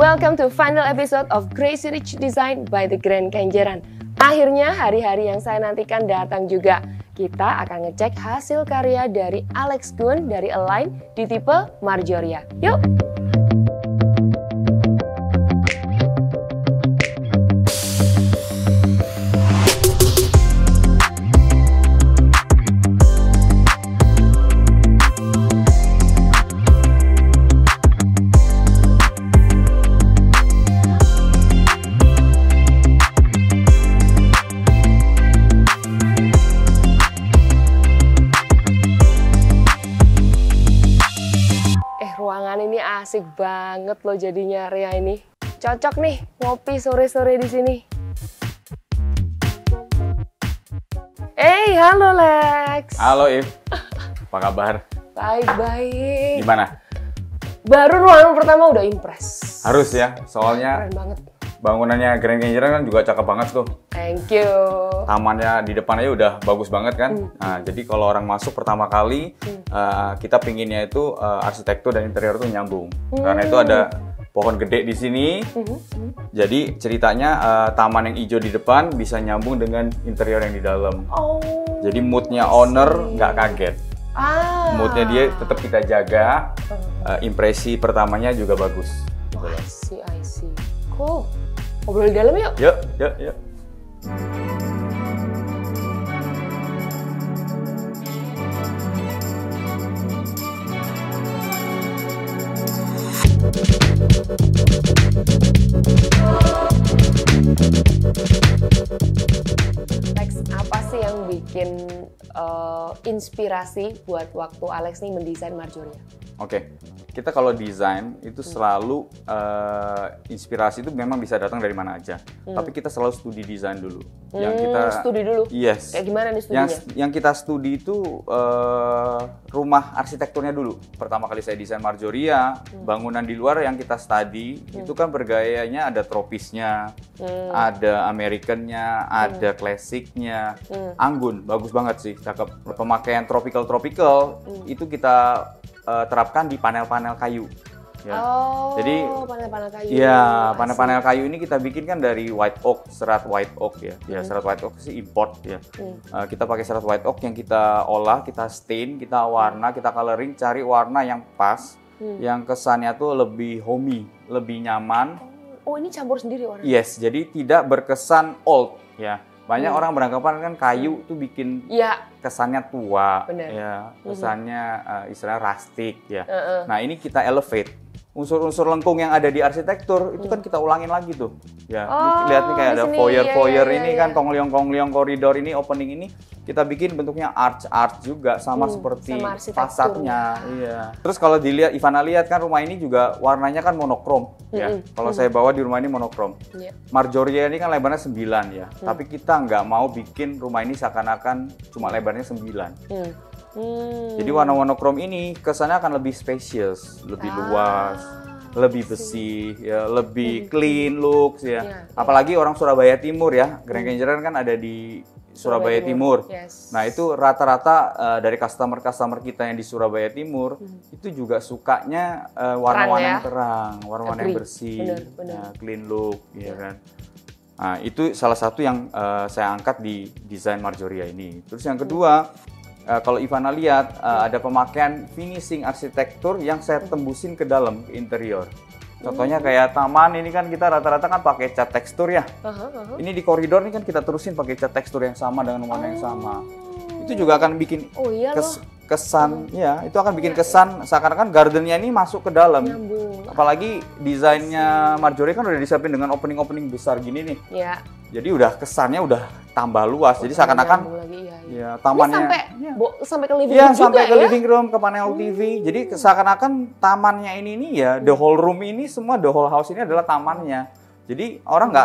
Welcome to final episode of Crazy Rich Design by the Grand Kenjeran. Akhirnya hari-hari yang saya nantikan datang juga. Kita akan ngecek hasil karya dari Alex Gun dari Align di tipe Marjoria. Yuk! Ruangan ini asik banget loh jadinya Ria ini. Cocok nih ngopi sore-sore di sini. Halo Lex. Halo If. Apa kabar? Baik-baik. Gimana? Baru ruangan pertama udah impress. Harus ya, soalnya keren banget. Bangunannya Grand Kenjeran kan juga cakep banget tuh. Thank you. Tamannya di depannya udah bagus banget kan. Nah, jadi kalau orang masuk pertama kali, kita pinginnya itu arsitektur dan interior tuh nyambung. Karena itu ada pohon gede di sini. Jadi ceritanya taman yang hijau di depan bisa nyambung dengan interior yang di dalam. Jadi moodnya owner nggak kaget. Moodnya dia tetap kita jaga. Impresi pertamanya juga bagus. I see. Cool. Ngobrol di dalam yuk. Yuk. Lex, apa sih yang bikin inspirasi buat waktu Alex nih mendesain Marjoria? Oke, kita kalau desain itu selalu inspirasi itu memang bisa datang dari mana aja. Tapi kita selalu studi desain dulu. Yang kita studi dulu. Yes. Kayak gimana nih studinya? Yang kita studi itu rumah arsitekturnya dulu. Pertama kali saya desain Marjoria, bangunan di luar yang kita studi itu kan bergayanya ada tropisnya, ada Americannya, ada klasiknya. Anggun, bagus banget sih, cakep. Pemakaian tropical itu kita terapkan di panel-panel kayu. Ya. Jadi panel-panel kayu. Iya, panel-panel kayu ini kita bikin kan dari white oak, serat white oak ya. Ya, serat white oak sih import ya. Kita pakai serat white oak yang kita olah, kita stain, kita warna, kita coloring, cari warna yang pas, yang kesannya tuh lebih homey, lebih nyaman. Oh, ini campur sendiri warna? Yes, jadi tidak berkesan old ya. Banyak orang beranggapan kan kayu tuh bikin kesannya tua, ya, kesannya istilahnya rustic ya. Nah ini kita elevate unsur-unsur lengkung yang ada di arsitektur itu kan kita ulangin lagi tuh, ya. Lihat nih kayak ada foyer ini kan kongliong koridor ini opening ini kita bikin bentuknya arch juga sama seperti fasadnya, iya. Terus kalau dilihat Ivana lihat kan rumah ini juga warnanya kan monokrom, ya. Kalau saya bawa di rumah ini monokrom. Marjoria ini kan lebarnya 9 ya, tapi kita nggak mau bikin rumah ini seakan-akan cuma lebarnya 9. Jadi warna monokrom ini kesannya akan lebih spacious, lebih luas, lebih bersih, ya, lebih clean looks ya. Apalagi orang Surabaya Timur ya, Grand Kenjeran kan ada di Surabaya Timur. Nah itu rata-rata dari customer kita yang di Surabaya Timur itu juga sukanya warna-warna yang terang, warna-warna yang bersih, clean look, ya kan. Nah itu salah satu yang saya angkat di desain Marjoria ini. Terus yang kedua, kalau Ivana lihat ada pemakaian finishing arsitektur yang saya tembusin ke dalam ke interior. Contohnya kayak taman ini kan kita rata-rata kan pakai cat tekstur ya. Ini di koridor ini kan kita terusin pakai cat tekstur yang sama dengan warna yang sama. Itu juga akan bikin kesan ya, itu akan bikin kesan seakan-akan gardennya ini masuk ke dalam. Apalagi desainnya Marjoria kan udah disiapin dengan opening besar gini nih. Jadi udah kesannya udah tambah luas. Jadi seakan-akan ya tamannya sampai ke living room juga sampai ke living room, ke panel TV. Jadi seakan-akan tamannya ini ya, the whole room ini semua, the whole house ini adalah tamannya. Jadi orang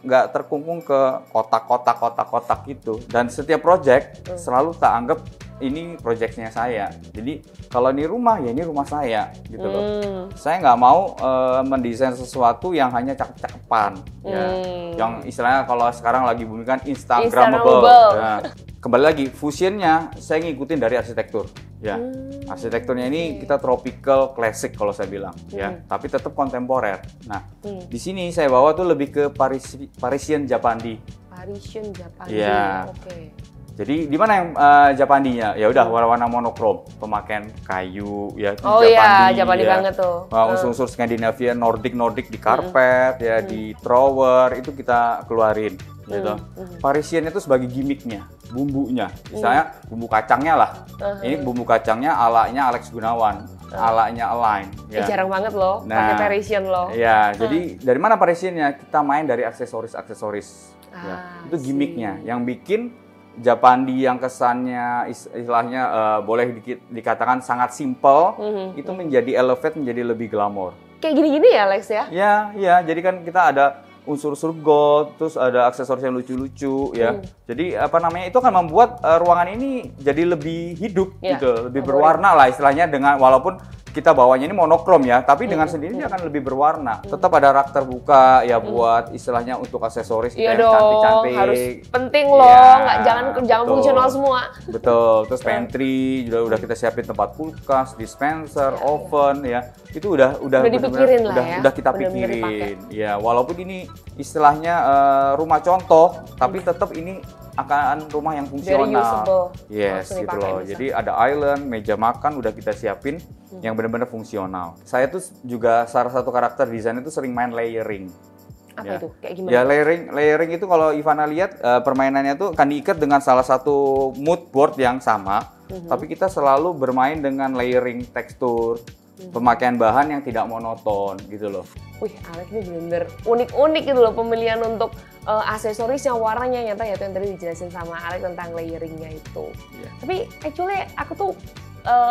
nggak terkungkung ke kotak-kotak gitu. Dan setiap project selalu tak anggap ini projectnya saya. Jadi kalau ini rumah ya ini rumah saya gitu loh. Saya nggak mau mendesain sesuatu yang hanya cakep-cakepan. Ya. Yang istilahnya kalau sekarang lagi booming kan Instagramable. Nah, kembali lagi fusionnya saya ngikutin dari arsitektur. Ya, arsitekturnya ini kita tropical classic kalau saya bilang, ya, tapi tetap kontemporer. Nah, di sini saya bawa tuh lebih ke Parisian Japandi. Parisian Japandi, ya. Oke. Jadi di mana yang Japandinya? Ya udah warna-warna monokrom, pemakaian kayu, ya. Oh iya, Japandi ya. Banget tuh. Unsur-unsur Skandinavia, Nordic di karpet, ya, di drawer itu kita keluarin. Gitu. Parisian itu sebagai gimmicknya, bumbunya. Misalnya bumbu kacangnya lah. Ini bumbu kacangnya alanya Alex Gunawan, alanya Align. Ya. Jarang banget loh, pakai Parisian loh. Ya, jadi dari mana Parisiannya? Kita main dari aksesoris. Ya. Itu gimmicknya, yang bikin Japandi yang kesannya istilahnya boleh dikatakan sangat simple, itu menjadi elevate, menjadi lebih glamor. Kayak gini-gini ya, Alex ya? Ya, jadi kan kita ada unsur-unsur gold, terus ada aksesoris yang lucu-lucu, ya. Jadi itu akan membuat ruangan ini jadi lebih hidup, gitu, lebih berwarna lah istilahnya, dengan walaupun kita bawanya ini monokrom ya, tapi dengan sendiri dia akan lebih berwarna. Tetap ada rak terbuka ya buat istilahnya untuk aksesoris kita yang cantik-cantik. Harus penting loh, jangan fungsional semua. Betul. Terus pantry juga udah kita siapin tempat kulkas, dispenser, oven ya. Itu udah dipikirin lah ya. Udah kita pikirin. Ya, walaupun ini istilahnya rumah contoh, tapi tetap ini akan rumah yang fungsional. Yes, gitu loh. Bisa. Jadi ada island, meja makan udah kita siapin yang benar-benar fungsional. Saya tuh juga salah satu karakter desain itu sering main layering. Apa itu? Kayak gimana? Ya, layering itu kalau Ivana lihat permainannya tuh akan diikat dengan salah satu mood board yang sama, tapi kita selalu bermain dengan layering tekstur, pemakaian bahan yang tidak monoton gitu loh. Wih, Alex ini bener-bener unik-unik gitu loh pemilihan untuk aksesoris yang warnanya nyata ya, itu yang tadi dijelasin sama Alex tentang layeringnya itu. Tapi actually aku tuh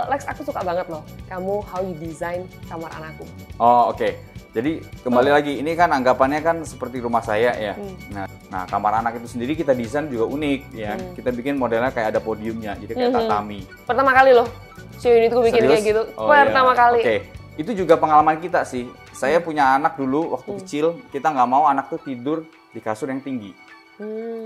Lex, aku suka banget loh kamu how you design kamar anakku. Oh, oke. Jadi kembali lagi, ini kan anggapannya kan seperti rumah saya ya. Nah, kamar anak itu sendiri kita desain juga unik ya. Kita bikin modelnya kayak ada podiumnya, jadi kayak tatami. Pertama kali loh si unit gue bikin kayak gitu. Pertama kali. Oke. Itu juga pengalaman kita sih. Saya punya anak dulu waktu kecil, kita nggak mau anak tuh tidur di kasur yang tinggi.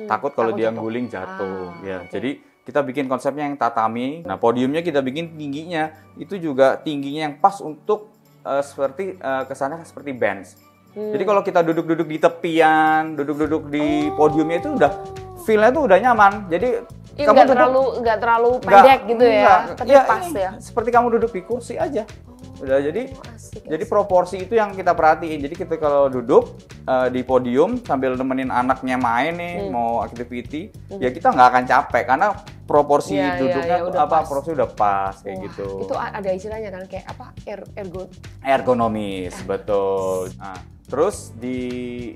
Takut kalau dia guling jatuh. Jadi kita bikin konsepnya yang tatami. Nah, podiumnya kita bikin tingginya itu juga tingginya yang pas untuk seperti kesannya seperti bench. Jadi kalau kita duduk-duduk di tepian, duduk-duduk di podiumnya itu udah feel-nya tuh udah nyaman. Jadi kamu nggak terlalu pendek gitu ya, tapi pas ya. Seperti kamu duduk di kursi aja. Udah jadi proporsi itu yang kita perhatiin. Jadi kita kalau duduk di podium sambil nemenin anaknya main nih, mau activity, ya kita nggak akan capek karena proporsi duduknya proporsi udah pas kayak gitu. Itu ada istilahnya kan kayak apa? Ergonomis, betul. Nah, terus di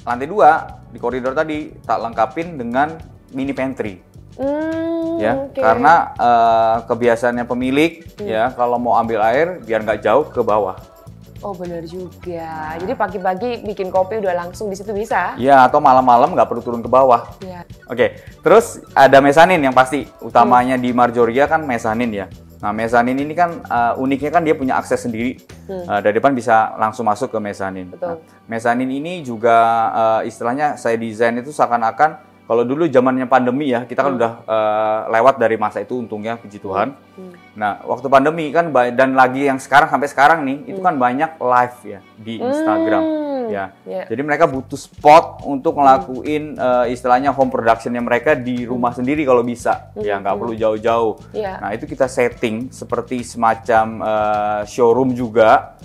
lantai 2 di koridor tadi tak lengkapin dengan mini pantry. Karena kebiasaannya pemilik ya kalau mau ambil air biar nggak jauh ke bawah. Oh, benar juga. Jadi pagi-pagi bikin kopi udah langsung di situ bisa? Ya, atau malam-malam nggak perlu turun ke bawah. Oke, terus ada mezanin yang pasti utamanya di Marjoria kan mezanin ya. Nah, mezanin ini kan uniknya kan dia punya akses sendiri. Dari depan bisa langsung masuk ke mezanin. Nah, mezanin ini juga istilahnya saya desain itu seakan-akan kalau dulu zamannya pandemi ya, kita kan udah lewat dari masa itu untungnya, puji Tuhan. Nah, waktu pandemi kan dan lagi yang sampai sekarang nih, itu kan banyak live ya di Instagram ya. Jadi mereka butuh spot untuk ngelakuin istilahnya home productionnya mereka di rumah sendiri kalau bisa. Ya, nggak perlu jauh-jauh. Nah, itu kita setting seperti semacam showroom juga.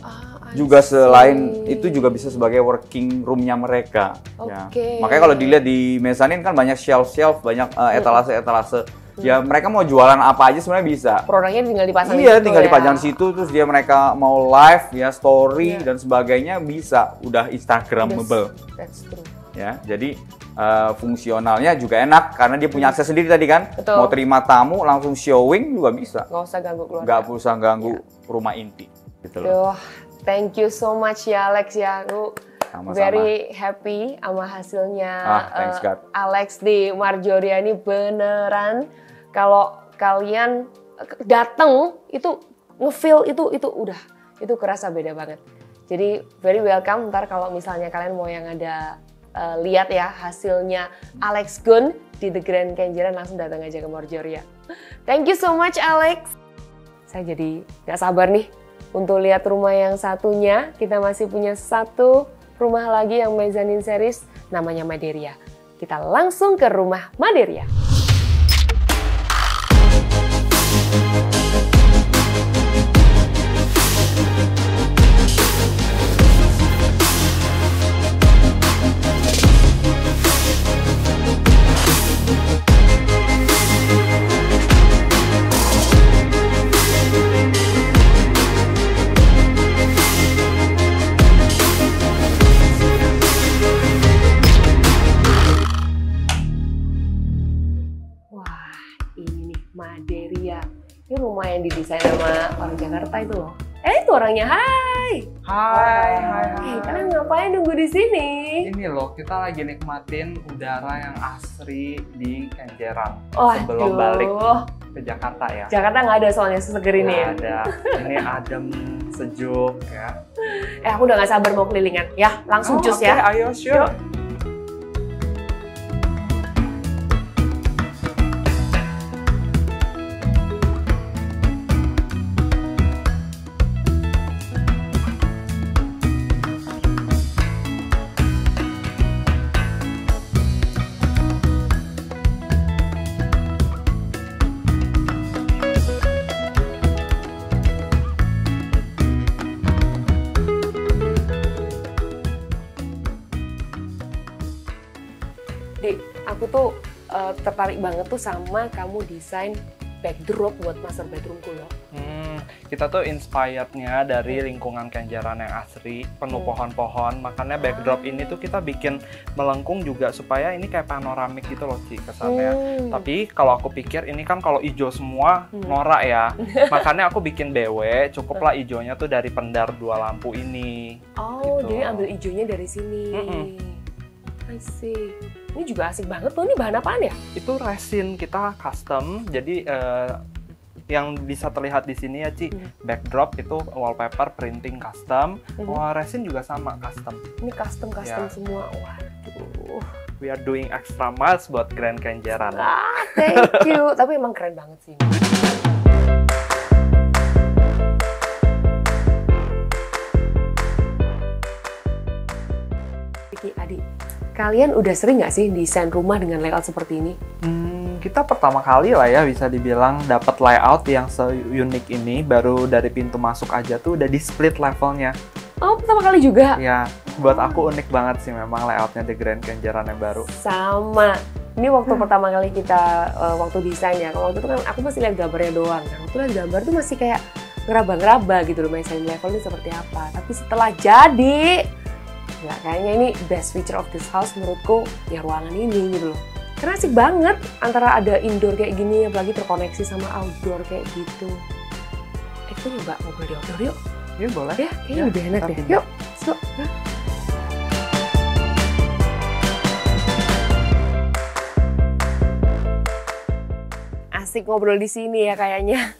Juga selain itu juga bisa sebagai working room-nya mereka. Ya. Makanya kalau dilihat di mezanin kan banyak shelf-shelf, banyak etalase-etalase. Ya mereka mau jualan apa aja sebenarnya bisa. Produknya tinggal dipasang di situ. Iya, tinggal dipajang di situ, terus mereka mau live ya, story dan sebagainya bisa, udah Instagramable. That's true. Ya, jadi fungsionalnya juga enak karena dia punya akses sendiri tadi kan. Betul. Mau terima tamu langsung showing juga bisa. Nggak usah ganggu keluarga. Nggak usah ganggu rumah inti. Gitu loh. Thank you so much ya Alex ya, aku very happy sama hasilnya. Thanks God. Alex di Marjoria ini beneran kalau kalian datang itu nge-feel itu kerasa beda banget. Jadi very welcome ntar kalau misalnya kalian mau yang ada lihat ya hasilnya Alex Gun di The Grand Kenjeran, langsung datang aja ke Marjoria. Thank you so much Alex. Saya jadi nggak sabar nih untuk lihat rumah yang satunya. Kita masih punya satu rumah lagi yang mezzanine series, namanya Maderia. Kita langsung ke rumah Maderia. Maderia. Ini rumah yang didesain sama orang Jakarta itu loh. Itu orangnya. Hai. Hai. Kalian ngapain nunggu di sini? Ini loh, kita lagi nikmatin udara yang asri di Kenjeran. Sebelum balik ke Jakarta ya. Jakarta nggak ada soalnya seseger ini ya. Ada. Ini adem, sejuk ya. Aku udah nggak sabar mau kelilingan. Ya, langsung cus ya. Ayo, sure. Yuk. Dik, aku tuh tertarik banget tuh sama kamu desain backdrop buat master bedroomku loh. Kita tuh inspired-nya dari lingkungan Kenjeran yang asri, penuh pohon-pohon. Makanya backdrop ini tuh kita bikin melengkung juga supaya ini kayak panoramik gitu loh, Ci, kesannya. Tapi kalau aku pikir ini kan kalau hijau semua norak ya. Makanya aku bikin BW, cukuplah hijaunya tuh dari pendar 2 lampu ini. Oh, gitu. Jadi ambil hijaunya dari sini. I see. Ini juga asik banget tuh. Ini bahan apaan ya? Itu resin kita custom. Jadi yang bisa terlihat di sini ya, Ci, backdrop itu wallpaper printing custom. Resin juga sama custom. Ini custom semua. Waduh. We are doing extra miles buat Grand Kenjeran. Thank you. Tapi emang keren banget sih. Adi, kalian udah sering nggak sih desain rumah dengan layout seperti ini? Kita pertama kali lah ya bisa dibilang dapat layout yang se-unik ini. Baru dari pintu masuk aja tuh udah di split levelnya. Oh, pertama kali juga? Ya, buat aku unik banget sih memang layoutnya The Grand Kenjeran yang baru. Sama. Ini waktu pertama kali kita waktu desain ya. Kalau waktu itu kan aku masih lihat gambarnya doang. Waktu lihat gambar tuh masih kayak ngeraba-ngeraba gitu loh, desain levelnya seperti apa. Tapi setelah jadi, ya kayaknya ini best feature of this house menurutku ya ruangan ini gitu loh. Karena asik banget antara ada indoor kayak gini, apalagi terkoneksi sama outdoor kayak gitu. Kita nyoba ngobrol di outdoor yuk. Iya boleh. Ya, kayaknya lebih enak deh. Yuk, so. Asik ngobrol di sini ya kayaknya.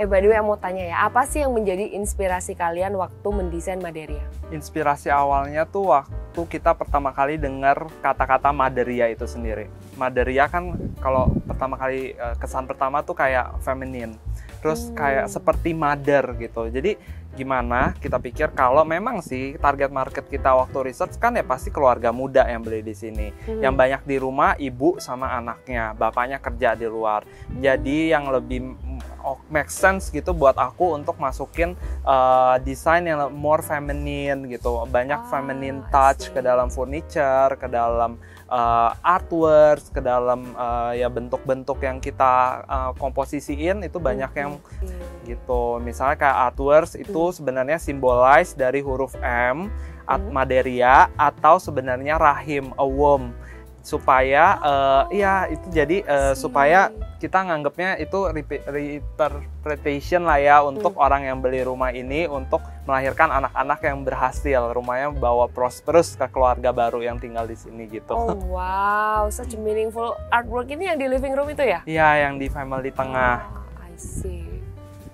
By the way, aku mau tanya ya, apa sih yang menjadi inspirasi kalian waktu mendesain Maderia? Inspirasi awalnya tuh waktu kita pertama kali dengar kata-kata Maderia itu sendiri. Maderia kan kalau pertama kali kesan pertama tuh kayak feminin. Terus kayak seperti mother gitu. Jadi gimana kita pikir kalau memang sih target market kita waktu research kan ya pasti keluarga muda yang beli di sini. Yang banyak di rumah ibu sama anaknya, bapaknya kerja di luar. Jadi yang lebih make sense gitu buat aku untuk masukin desain yang more feminine gitu. Banyak feminine touch ke dalam furniture, ke dalam artworks, ke dalam ya bentuk-bentuk yang kita komposisiin itu banyak yang gitu. Misalnya kayak artworks itu sebenarnya symbolize dari huruf M, Maderia, atau sebenarnya rahim, a womb, supaya ya itu jadi supaya kita nganggapnya itu interpretation lah ya untuk orang yang beli rumah ini untuk melahirkan anak-anak yang berhasil, rumahnya bawa prosperous ke keluarga baru yang tinggal di sini gitu. Oh wow, such a meaningful artwork. Ini yang di living room itu ya? Iya, yang di family tengah. I see.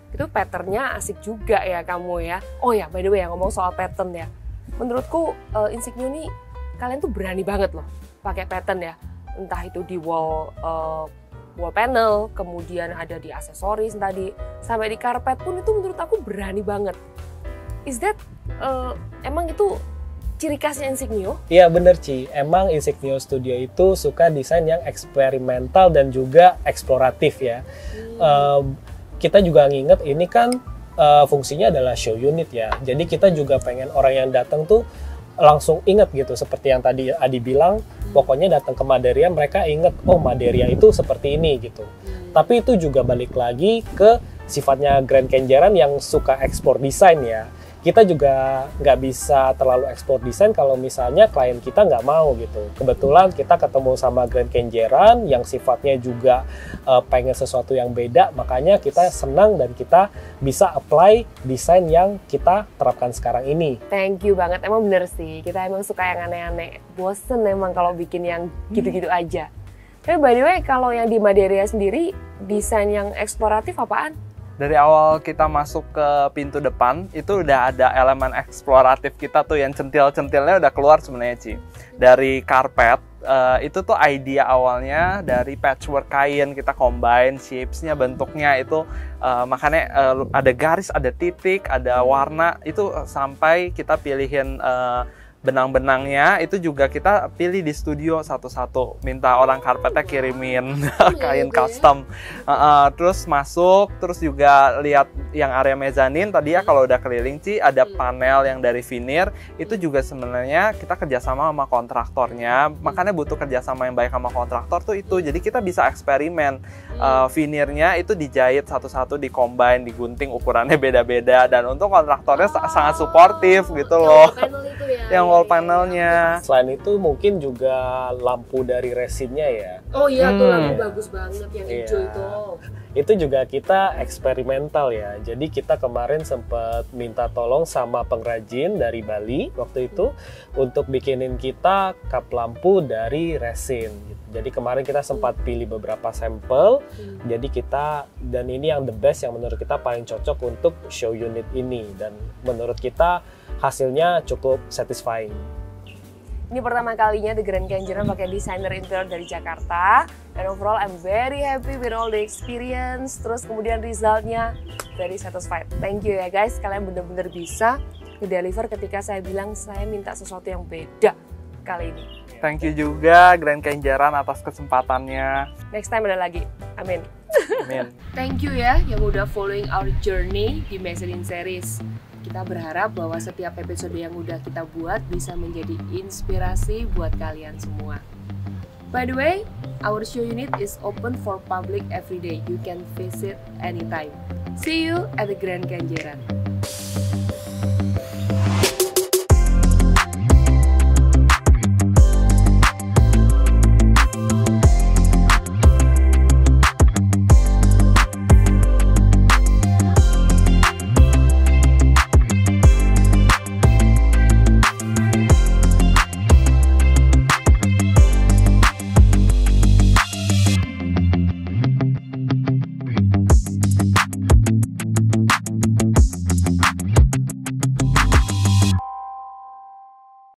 Itu patternnya asik juga ya kamu ya. Oh ya, by the way, ngomong soal pattern ya. Menurutku Insignia nih kalian tuh berani banget loh pakai pattern ya. Entah itu di wall wall panel, kemudian ada di aksesoris tadi, sampai di karpet pun itu menurut aku berani banget. Is that emang itu ciri khasnya Insignio? Iya bener Ci, emang Insignio Studio itu suka desain yang eksperimental dan juga eksploratif ya. Kita juga nginget ini kan fungsinya adalah show unit ya. Jadi kita juga pengen orang yang datang tuh langsung inget gitu, seperti yang tadi Adi bilang, pokoknya datang ke Maderia mereka inget, oh Maderia itu seperti ini gitu. Tapi itu juga balik lagi ke sifatnya Grand Kenjeran yang suka ekspor desain ya. Kita juga nggak bisa terlalu ekspor desain kalau misalnya klien kita nggak mau gitu. Kebetulan kita ketemu sama Grand Kenjeran yang sifatnya juga pengen sesuatu yang beda, makanya kita senang dan kita bisa apply desain yang kita terapkan sekarang ini. Thank you banget, emang bener sih, kita emang suka yang aneh-aneh. Bosen emang kalau bikin yang gitu-gitu aja. Tapi by the way, kalau yang di Maderia sendiri, desain yang eksploratif apaan? Dari awal kita masuk ke pintu depan, itu udah ada elemen eksploratif kita tuh yang centil-centilnya udah keluar sebenarnya Ci. Dari karpet, itu tuh idea awalnya dari patchwork kain, kita combine shapes-nya, bentuknya itu makanya ada garis, ada titik, ada warna, itu sampai kita pilihin benang-benangnya itu juga kita pilih di studio satu-satu, minta orang karpetnya kirimin kain custom. Terus masuk, terus juga lihat yang area mezanin tadi ya, kalau udah keliling Ci ada panel yang dari veneer, itu juga sebenarnya kita kerjasama sama kontraktornya, makanya butuh kerjasama yang baik sama kontraktor tuh itu, jadi kita bisa eksperimen. Veneernya itu dijahit satu-satu, di-combine, digunting, ukurannya beda-beda, dan untuk kontraktornya sangat suportif gitu loh. Yang wall panelnya. Selain itu mungkin juga lampu dari resinnya ya. Oh iya tuh lampu bagus banget yang hijau itu. Itu juga kita eksperimental ya. Jadi kita kemarin sempat minta tolong sama pengrajin dari Bali waktu itu untuk bikinin kita kap lampu dari resin. Jadi kemarin kita sempat pilih beberapa sampel. Jadi kita, dan ini yang the best yang menurut kita paling cocok untuk show unit ini, dan menurut kita hasilnya cukup satisfying. Ini pertama kalinya The Grand Kenjeran pakai desainer interior dari Jakarta, dan overall I'm very happy with all the experience. Terus kemudian resultnya very satisfied. Thank you ya guys, kalian bener-bener bisa ngedeliver ketika saya bilang saya minta sesuatu yang beda kali ini. Thank you juga Grand Kenjeran atas kesempatannya. Next time ada lagi. Amin. Amin. Thank you ya yang udah following our journey di Mezzanine Series. Kita berharap bahwa setiap episode yang udah kita buat bisa menjadi inspirasi buat kalian semua. By the way, our show unit is open for public every day. You can visit anytime. See you at the Grand Kenjeran.